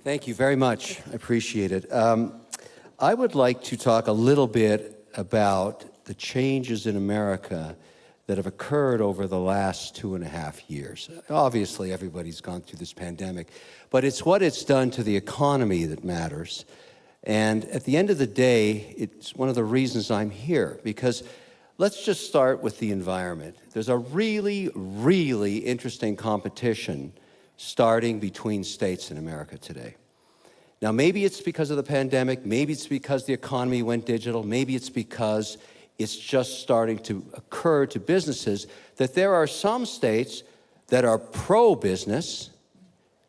Thank you very much. I appreciate it. I would like to talk a little bit about the changes in America that have occurred over the last 2.5 years. Obviously, everybody's gone through this pandemic, but it's what it's done to the economy that matters. And at the end of the day, it's one of the reasons I'm here, because let's just start with the environment. There's a really, really interesting competition starting between states in America today. Now, maybe it's because of the pandemic, maybe it's because the economy went digital, maybe it's because it's just starting to occur to businesses that there are some states that are pro-business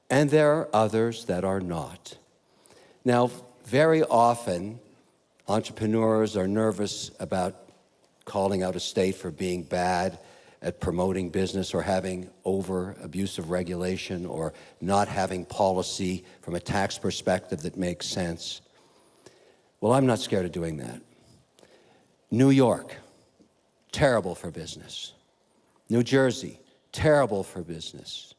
and there are others that are not. Now, very often, entrepreneurs are nervous about calling out a state for being bad at promoting business or having abusive regulation or not having policy from a tax perspective that makes sense. Well, I'm not scared of doing that. New York, terrible for business. New Jersey, terrible for business.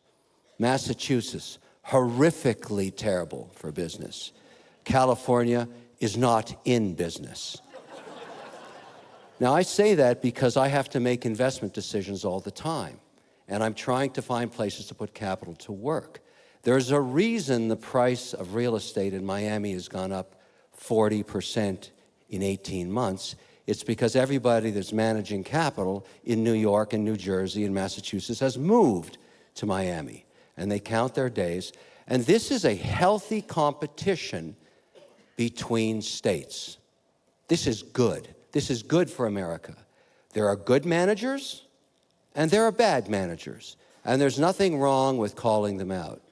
Massachusetts, horrifically terrible for business. California is not in business. Now, I say that because I have to make investment decisions all the time, and I'm trying to find places to put capital to work. There's a reason the price of real estate in Miami has gone up 40% in 18 months. It's because everybody that's managing capital in New York and New Jersey and Massachusetts has moved to Miami, and they count their days. And this is a healthy competition between states. This is good. This is good for America. There are good managers and there are bad managers, and there's nothing wrong with calling them out.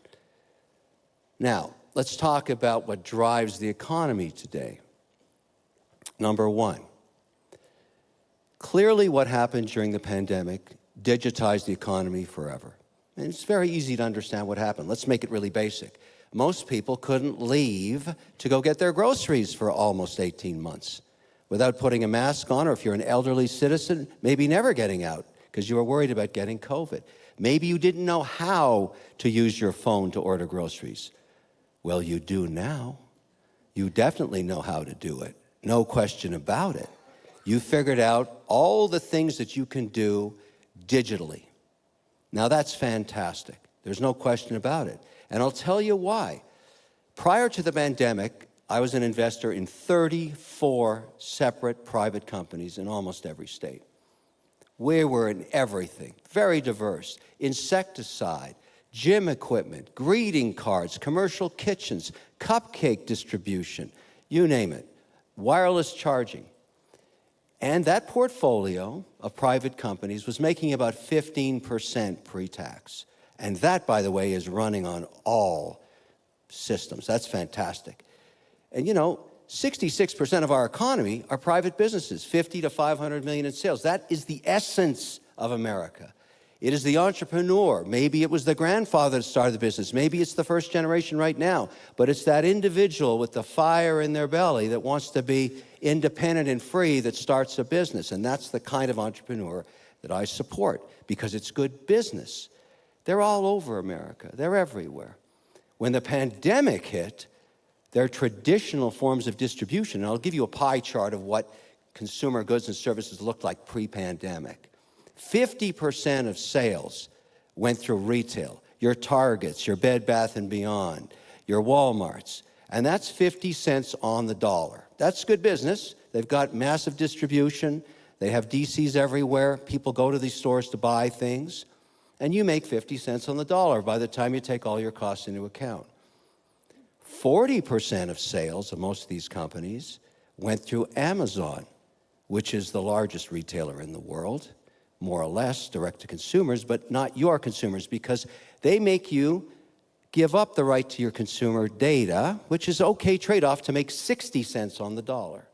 Now, let's talk about what drives the economy today. Number one, clearly what happened during the pandemic digitized the economy forever. And it's very easy to understand what happened. Let's make it really basic. Most people couldn't leave to go get their groceries for almost 18 months without putting a mask on, or if you're an elderly citizen, maybe never getting out because you were worried about getting COVID. Maybe you didn't know how to use your phone to order groceries. Well, you do now. You definitely know how to do it. No question about it. You figured out all the things that you can do digitally. Now, that's fantastic. There's no question about it. And I'll tell you why. Prior to the pandemic, I was an investor in 34 separate private companies in almost every state. We were in everything, very diverse. Insecticide, gym equipment, greeting cards, commercial kitchens, cupcake distribution, you name it, wireless charging. And that portfolio of private companies was making about 15% pre-tax. And that, by the way, is running on all systems. That's fantastic. And 66% of our economy are private businesses, 50 to 500 million in sales. That is the essence of America. It is the entrepreneur. Maybe it was the grandfather that started the business. Maybe it's the first generation right now. But it's that individual with the fire in their belly that wants to be independent and free that starts a business. And that's the kind of entrepreneur that I support because it's good business. They're all over America. They're everywhere. When the pandemic hit, their traditional forms of distribution, and I'll give you a pie chart of what consumer goods and services looked like pre-pandemic. 50% of sales went through retail, your Targets, your Bed Bath & Beyond, your Walmarts, and that's 50 cents on the dollar. That's good business. They've got massive distribution. They have DCs everywhere. People go to these stores to buy things, and you make 50 cents on the dollar by the time you take all your costs into account. 40% of sales of most of these companies went through Amazon, which is the largest retailer in the world, more or less direct to consumers, but not your consumers, because they make you give up the right to your consumer data, which is okay trade-off to make 60 cents on the dollar.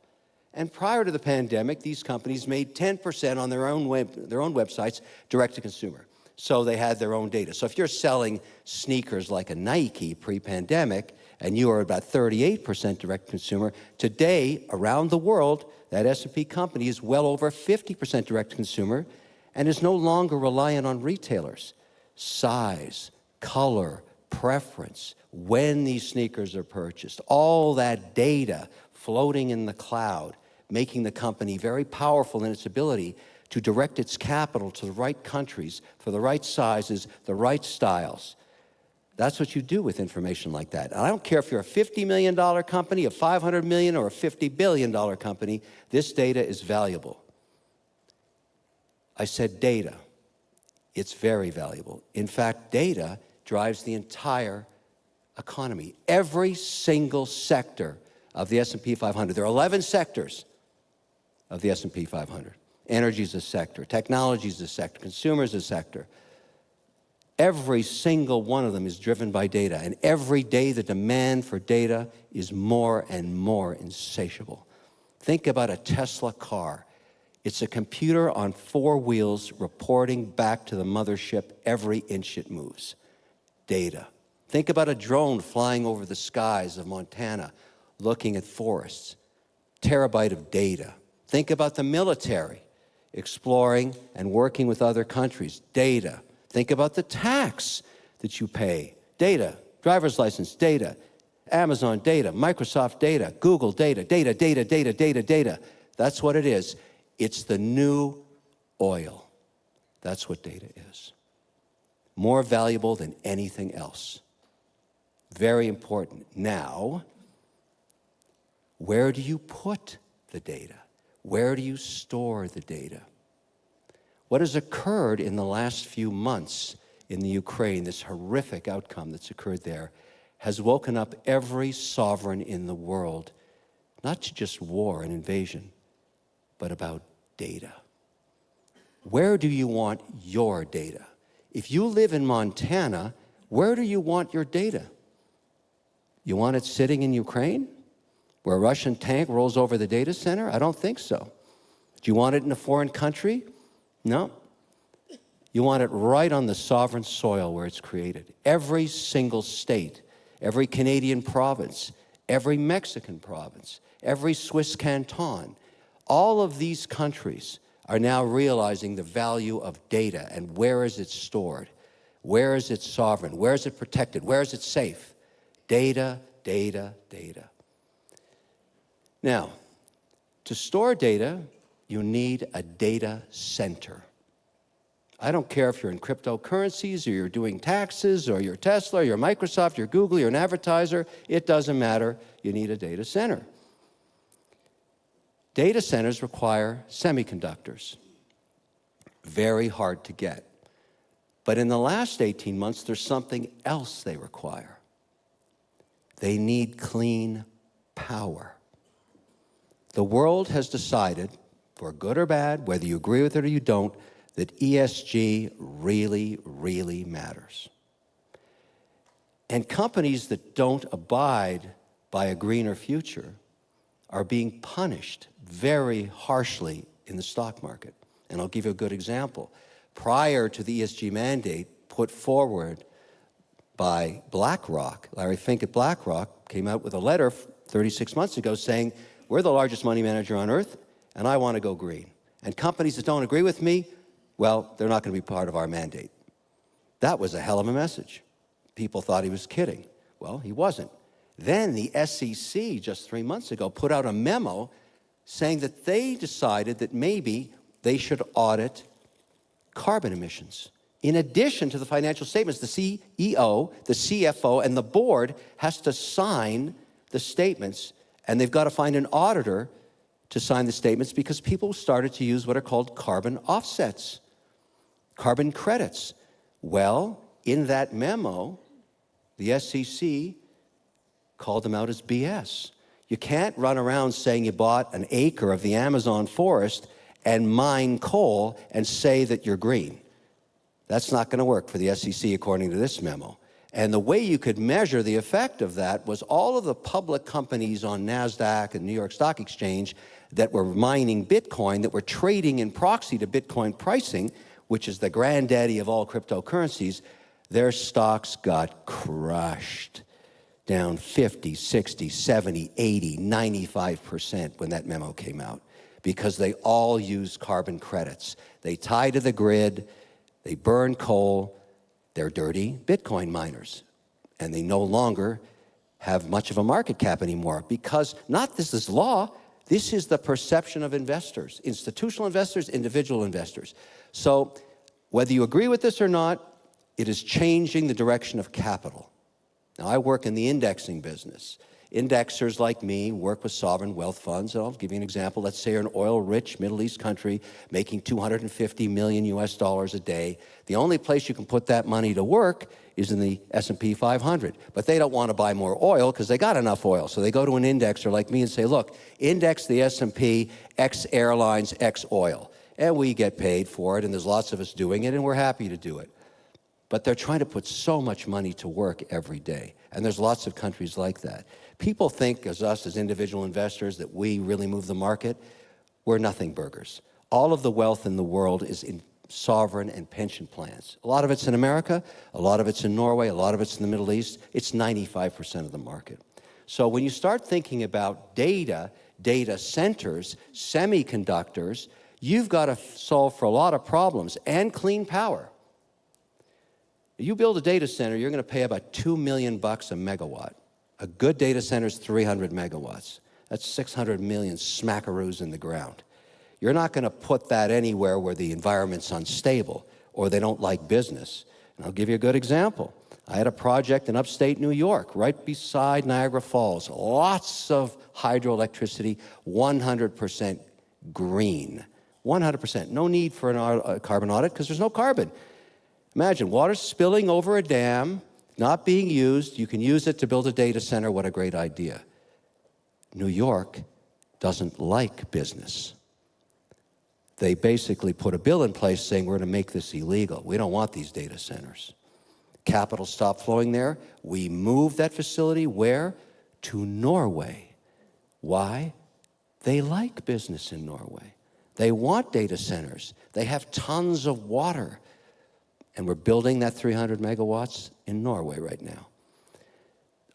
And prior to the pandemic, these companies made 10% on their own websites direct to consumer. So they had their own data. So if you're selling sneakers like a Nike pre-pandemic, and you are about 38% direct consumer, today, around the world, that S&P company is well over 50% direct consumer and is no longer reliant on retailers. Size, color, preference, when these sneakers are purchased, all that data floating in the cloud, making the company very powerful in its ability to direct its capital to the right countries for the right sizes, the right styles. That's what you do with information like that. And I don't care if you're a $50 million company, a $500 million, or a $50 billion company, this data is valuable. I said data. It's very valuable. In fact, data drives the entire economy. Every single sector of the S&P 500. There are 11 sectors of the S&P 500. Energy is a sector. Technology is a sector. Consumer is a sector. Every single one of them is driven by data. And every day the demand for data is more and more insatiable. Think about a Tesla car. It's a computer on 4 wheels reporting back to the mothership every inch it moves. Data. Think about a drone flying over the skies of Montana, looking at forests. Terabyte of data. Think about the military, exploring and working with other countries. Data. Think about the tax that you pay. Data. Driver's license, data. Amazon data. Microsoft data. Google data. Data, data, data, data, data. That's what it is. It's the new oil. That's what data is. More valuable than anything else. Very important. Now, where do you put the data? Where do you store the data? What has occurred in the last few months in the Ukraine, this horrific outcome that's occurred there, has woken up every sovereign in the world, not to just war and invasion, but about data. Where do you want your data? If you live in Montana, where do you want your data? You want it sitting in Ukraine, where a Russian tank rolls over the data center? I don't think so. Do you want it in a foreign country? No. You want it right on the sovereign soil where it's created. Every single state, every Canadian province, every Mexican province, every Swiss canton, all of these countries are now realizing the value of data and where is it stored? Where is it sovereign? Where is it protected? Where is it safe? Data, data, data. Now, to store data, you need a data center. I don't care if you're in cryptocurrencies or you're doing taxes or you're Tesla, or you're Microsoft, you're Google, you're an advertiser, it doesn't matter. You need a data center. Data centers require semiconductors. Very hard to get. But in the last 18 months, there's something else they require. They need clean power. The world has decided, for good or bad, whether you agree with it or you don't, that ESG really, really matters. And companies that don't abide by a greener future are being punished very harshly in the stock market. And I'll give you a good example. Prior to the ESG mandate put forward by BlackRock, Larry Fink at BlackRock came out with a letter 36 months ago saying, we're the largest money manager on earth, and I want to go green. And companies that don't agree with me, well, they're not going to be part of our mandate. That was a hell of a message. People thought he was kidding. Well, he wasn't. Then the SEC, just 3 months ago, put out a memo saying that they decided that maybe they should audit carbon emissions. In addition to the financial statements, the CEO, the CFO, and the board has to sign the statements, and they've got to find an auditor to sign the statements because people started to use what are called carbon offsets, carbon credits. Well, in that memo, the SEC called them out as BS. You can't run around saying you bought an acre of the Amazon forest and mine coal and say that you're green. That's not going to work for the SEC according to this memo. And the way you could measure the effect of that was all of the public companies on NASDAQ and New York Stock Exchange that were mining Bitcoin, that were trading in proxy to Bitcoin pricing, which is the granddaddy of all cryptocurrencies, their stocks got crushed, down 50, 60, 70, 80, 95% when that memo came out, because they all use carbon credits. They tie to the grid, they burn coal, they're dirty Bitcoin miners. and they no longer have much of a market cap anymore because not this is law, this is the perception of investors, institutional investors, individual investors. So whether you agree with this or not, it is changing the direction of capital. Now, I work in the indexing business. Indexers like me work with sovereign wealth funds. And I'll give you an example. Let's say you're an oil-rich Middle East country making $250 million US dollars a day. The only place you can put that money to work is in the S&P 500. But they don't want to buy more oil because they got enough oil. So they go to an indexer like me and say, look, index the S&P X airlines, X oil. And we get paid for it, and there's lots of us doing it, and we're happy to do it. But they're trying to put so much money to work every day. And there's lots of countries like that. People think, as us, as individual investors, that we really move the market. We're nothing burgers. All of the wealth in the world is in sovereign and pension plans. A lot of it's in America, a lot of it's in Norway, a lot of it's in the Middle East. It's 95% of the market. So when you start thinking about data centers, semiconductors, you've got to solve for a lot of problems and clean power. You build a data center, you're going to pay about $2 million a megawatt. A good data center is 300 megawatts. That's 600 million smackaroos in the ground. You're not going to put that anywhere where the environment's unstable or they don't like business. And I'll give you a good example. I had a project in upstate New York, right beside Niagara Falls. Lots of hydroelectricity, 100% green. 100%. No need for a carbon audit because there's no carbon. Imagine water spilling over a dam, not being used. You can use it to build a data center. What a great idea. New York doesn't like business. They basically put a bill in place saying we're going to make this illegal. We don't want these data centers. Capital stopped flowing there. We moved that facility where? To Norway. Why? They like business in Norway. They want data centers. They have tons of water. And we're building that 300 megawatts in Norway right now.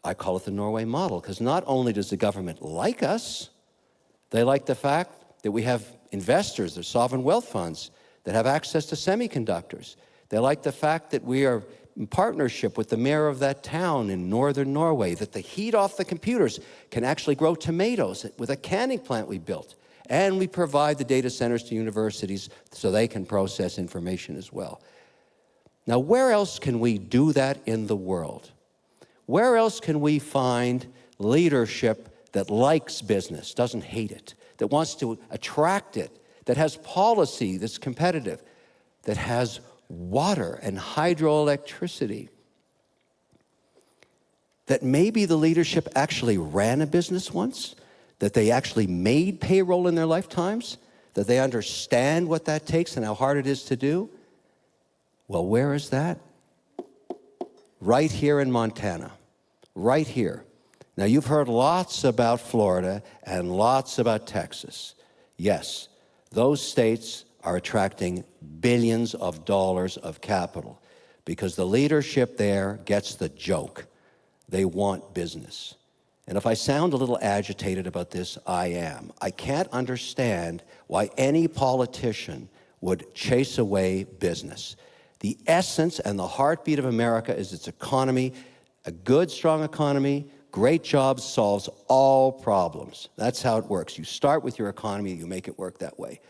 I call it the Norway Model because not only does the government like us, they like the fact that we have investors, there's sovereign wealth funds that have access to semiconductors. They like the fact that we are in partnership with the mayor of that town in northern Norway, that the heat off the computers can actually grow tomatoes with a canning plant we built. And we provide the data centers to universities so they can process information as well. Now, where else can we do that in the world? Where else can we find leadership that likes business, doesn't hate it, that wants to attract it, that has policy that's competitive, that has water and hydroelectricity, that maybe the leadership actually ran a business once, that they actually made payroll in their lifetimes, that they understand what that takes and how hard it is to do? Well, where is that? Right here in Montana, right here. Now, you've heard lots about Florida and lots about Texas. Yes, those states are attracting billions of dollars of capital because the leadership there gets the joke. They want business. And if I sound a little agitated about this, I am. I can't understand why any politician would chase away business. The essence and the heartbeat of America is its economy. A good, strong economy, great jobs solves all problems. That's how it works. You start with your economy, you make it work that way.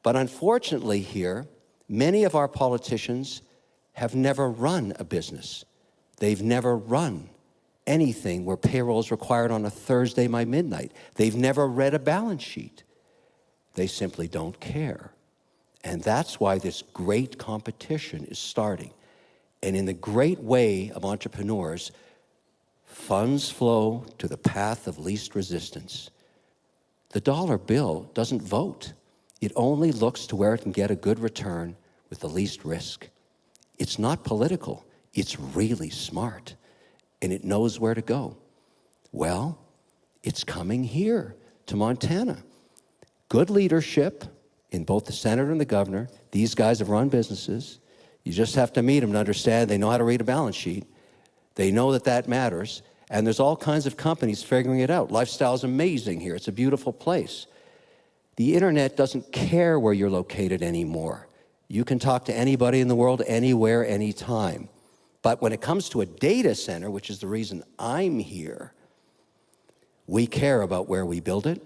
But unfortunately here, many of our politicians have never run a business. They've never run anything where payroll is required on a Thursday by midnight. They've never read a balance sheet. They simply don't care. And that's why this great competition is starting. And in the great way of entrepreneurs, funds flow to the path of least resistance. The dollar bill doesn't vote. It only looks to where it can get a good return with the least risk. It's not political. It's really smart. And it knows where to go. Well, it's coming here to Montana. Good leadership in both the senator and the governor. These guys have run businesses. You just have to meet them to understand they know how to read a balance sheet. They know that that matters. And there's all kinds of companies figuring it out. Lifestyle's amazing here. It's a beautiful place. The internet doesn't care where you're located anymore. You can talk to anybody in the world, anywhere, anytime. But when it comes to a data center, which is the reason I'm here, we care about where we build it,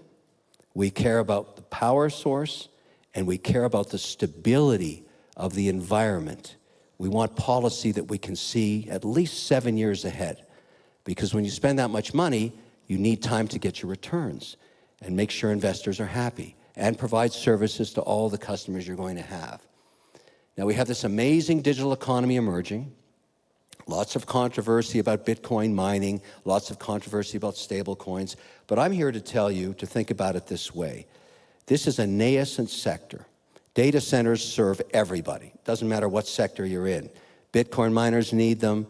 we care about the power source, and we care about the stability of the environment. We want policy that we can see at least 7 years ahead. Because when you spend that much money, you need time to get your returns and make sure investors are happy and provide services to all the customers you're going to have. Now, we have this amazing digital economy emerging. Lots of controversy about Bitcoin mining, lots of controversy about stable coins, but I'm here to tell you to think about it this way. This is a nascent sector. Data centers serve everybody. Doesn't matter what sector you're in. Bitcoin miners need them,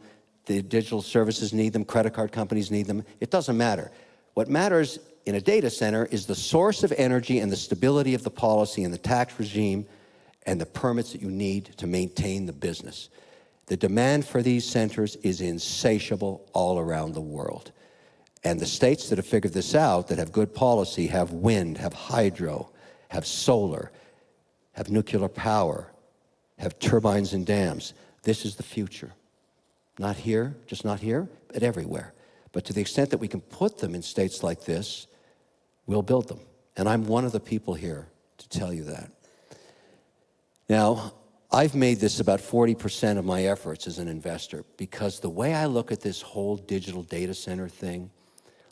the digital services need them, credit card companies need them. It doesn't matter. What matters in a data center is the source of energy and the stability of the policy and the tax regime and the permits that you need to maintain the business. The demand for these centers is insatiable all around the world. And the states that have figured this out, that have good policy, have wind, have hydro, have solar, have nuclear power, have turbines and dams. This is the future. Not here, just not here, but everywhere. But to the extent that we can put them in states like this, we'll build them. And I'm one of the people here to tell you that. Now, I've made this about 40% of my efforts as an investor because the way I look at this whole digital data center thing,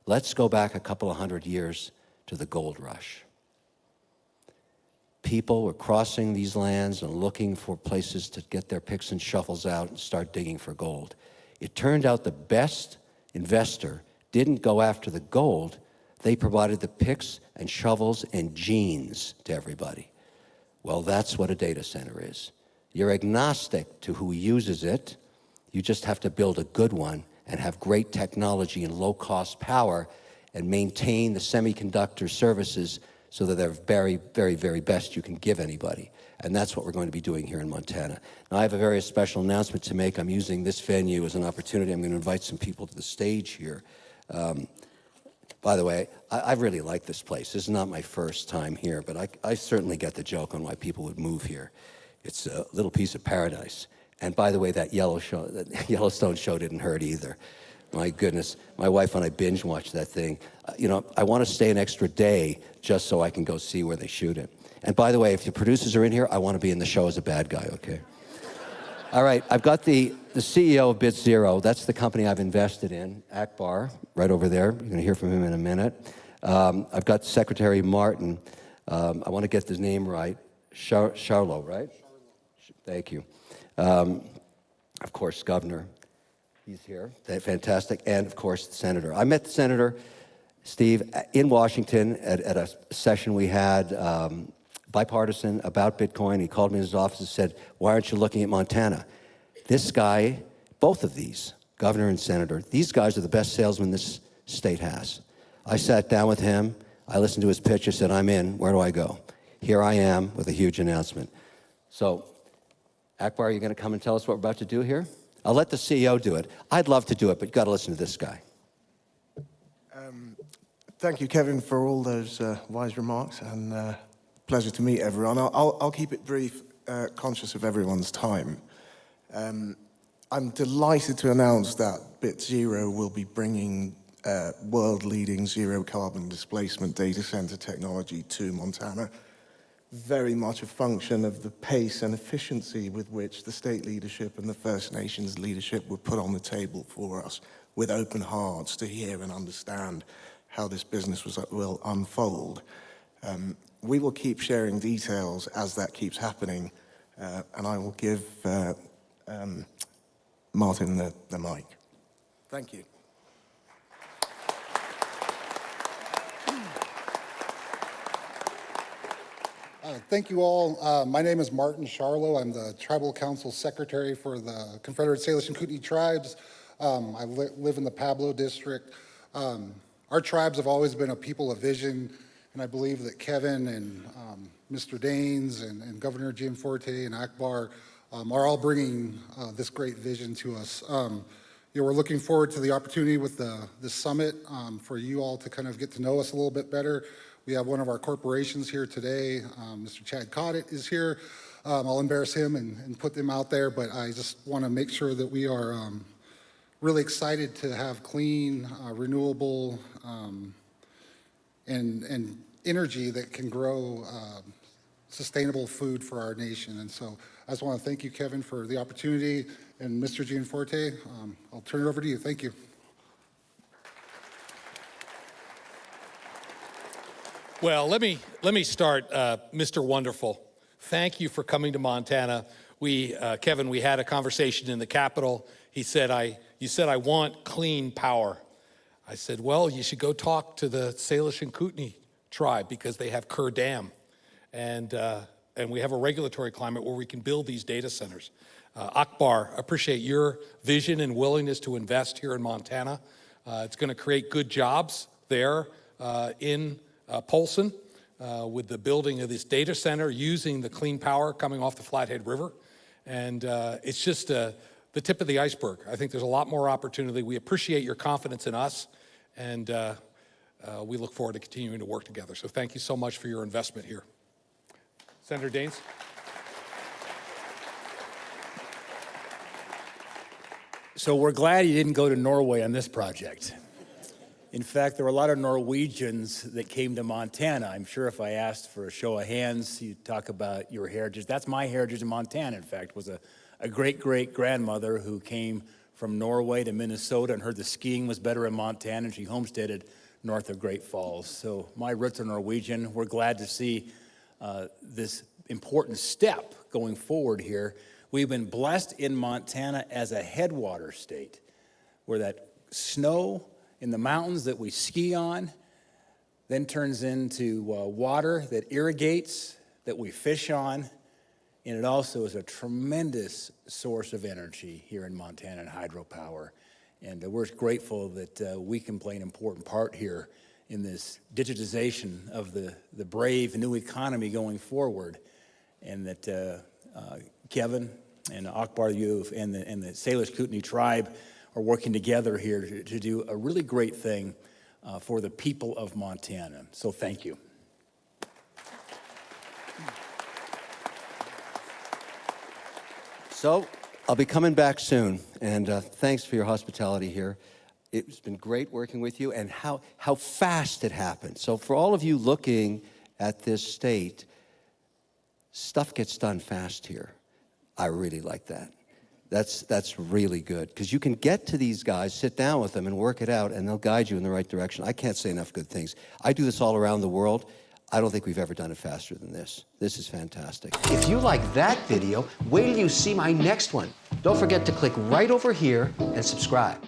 let's go back a couple of hundred years to the gold rush. People were crossing these lands and looking for places to get their picks and shovels out and start digging for gold. It turned out the best investor didn't go after the gold, they provided the picks and shovels and jeans to everybody. Well, that's what a data center is. You're agnostic to who uses it. You just have to build a good one and have great technology and low-cost power and maintain the semiconductor services so that they're very, very, very best you can give anybody. And that's what we're going to be doing here in Montana. Now, I have a very special announcement to make. I'm using this venue as an opportunity. I'm going to invite some people to the stage here. By the way, I really like this place. This is not my first time here, but I certainly get the joke on why people would move here. It's a little piece of paradise. And by the way, that Yellowstone show didn't hurt either. My goodness, my wife and I binge watched that thing. You know, I want to stay an extra day just so I can go see where they shoot it. And by the way, if the producers are in here, I want to be in the show as a bad guy, okay? All right, I've got the CEO of BitZero. That's the company I've invested in, Akbar, right over there. You're going to hear from him in a minute. I've got Secretary Martin. I want to get his name right. Sharlow, right? Thank you. Of course, Governor, he's here. Fantastic. And, of course, the Senator. I met the Senator, Steve, in Washington at a session we had, bipartisan, about Bitcoin. He called me in his office and said, why aren't you looking at Montana? This guy, both of these, Governor and Senator, these guys are the best salesmen this state has. I sat down with him. I listened to his pitch. I said, I'm in. Where do I go? Here I am with a huge announcement. So, Akbar, are you going to come and tell us what we're about to do here? I'll let the CEO do it. I'd love to do it, but you've got to listen to this guy. Thank you, Kevin, for all those wise remarks, and pleasure to meet everyone. I'll keep it brief, conscious of everyone's time. I'm delighted to announce that BitZero will be bringing world-leading zero-carbon displacement data center technology to Montana. Very much a function of the pace and efficiency with which the state leadership and the First Nations leadership were put on the table for us with open hearts to hear and understand how this business will unfold. We will keep sharing details as that keeps happening, and I will give Martin the mic. Thank you. Thank you all. My name is Martin Sharlow. I'm the Tribal Council Secretary for the Confederate Salish and Kootenai Tribes. I live in the Pablo District. Our tribes have always been a people of vision, and I believe that Kevin and Mr. Daines and Governor Jim Forte and Akbar are all bringing this great vision to us. We're looking forward to the opportunity with this summit for you all to kind of get to know us a little bit better. We have one of our corporations here today. Mr. Chad Coddett is here. I'll embarrass him and put them out there, but I just want to make sure that we are really excited to have clean, renewable, and energy that can grow sustainable food for our nation. And so I just want to thank you, Kevin, for the opportunity, and Mr. Gianforte, I'll turn it over to you. Thank you. Well, let me start, Mr. Wonderful. Thank you for coming to Montana. Kevin, we had a conversation in the Capitol. You said, I want clean power. I said, well, you should go talk to the Salish and Kootenai tribe because they have Kerr Dam. And we have a regulatory climate where we can build these data centers. Akbar, I appreciate your vision and willingness to invest here in Montana. It's going to create good jobs there in Polson with the building of this data center using the clean power coming off the Flathead River. And it's just the tip of the iceberg. I think there's a lot more opportunity. We appreciate your confidence in us, and we look forward to continuing to work together. So thank you so much for your investment here. Senator Daines. So we're glad you didn't go to Norway on this project. In fact, there were a lot of Norwegians that came to Montana. I'm sure if I asked for a show of hands, you'd talk about your heritage. That's my heritage in Montana, in fact, was a great-great-grandmother who came from Norway to Minnesota and heard the skiing was better in Montana, and she homesteaded north of Great Falls. So my roots are Norwegian. We're glad to see this important step going forward here. We've been blessed in Montana as a headwater state, where that snow in the mountains that we ski on then turns into water that irrigates, that we fish on, and it also is a tremendous source of energy here in Montana and hydropower. And we're grateful that we can play an important part here in this digitization of the brave new economy going forward, and that Kevin and Akbar, you and the Salish Kootenai tribe are working together here to do a really great thing for the people of Montana. So thank you. So I'll be coming back soon, and thanks for your hospitality here. It's been great working with you, and how fast it happened. So for all of you looking at this state, stuff gets done fast here. I really like that. That's really good, because you can get to these guys, sit down with them, and work it out, and they'll guide you in the right direction. I can't say enough good things. I do this all around the world. I don't think we've ever done it faster than this. This is fantastic. If you like that video, wait till you see my next one. Don't forget to click right over here and subscribe.